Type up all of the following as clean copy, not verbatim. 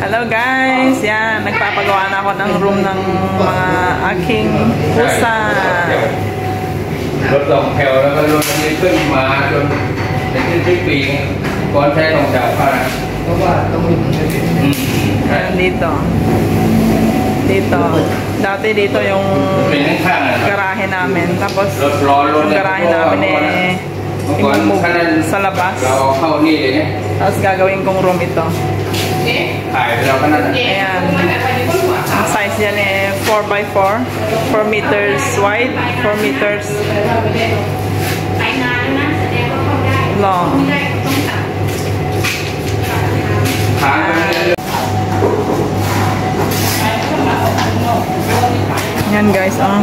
Hello guys! Yan, nagpapagawa na ako ng room ng mga aking pusa. รถสองแถวแล้วก็รถนี้ขึ้นมาจนเป็นที่ปีก่อนใช้ของจากเขานะเพราะว่าต้องมีdito. Dati dito yung garahe namin. Tapos yung garahe namin i-move sa labas. Tapos gagawin kong room ito. Ayan. Ang size yan 4x4. 4 meters wide. 4 meters long. Yan guys, Yan.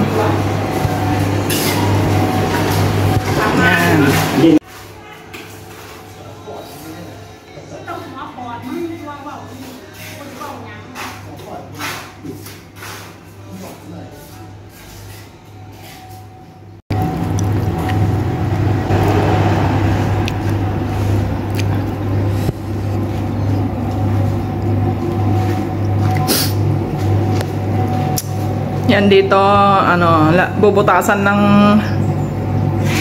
Yan dito, bubutasan ng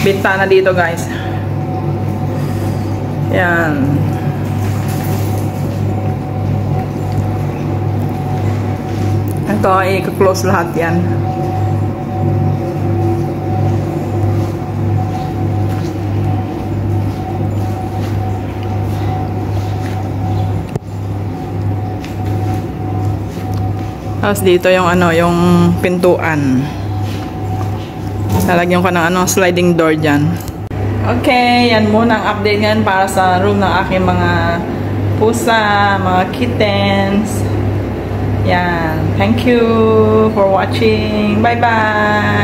bintana dito guys. Yan. Ito, i-close lahat yan. Tapos dito yung yung pintuan. Lalagyan ko ng sliding door dyan. Okay, yan muna ang update ngayon para sa room ng aking mga pusa, mga kittens. Yan. Thank you for watching. Bye-bye!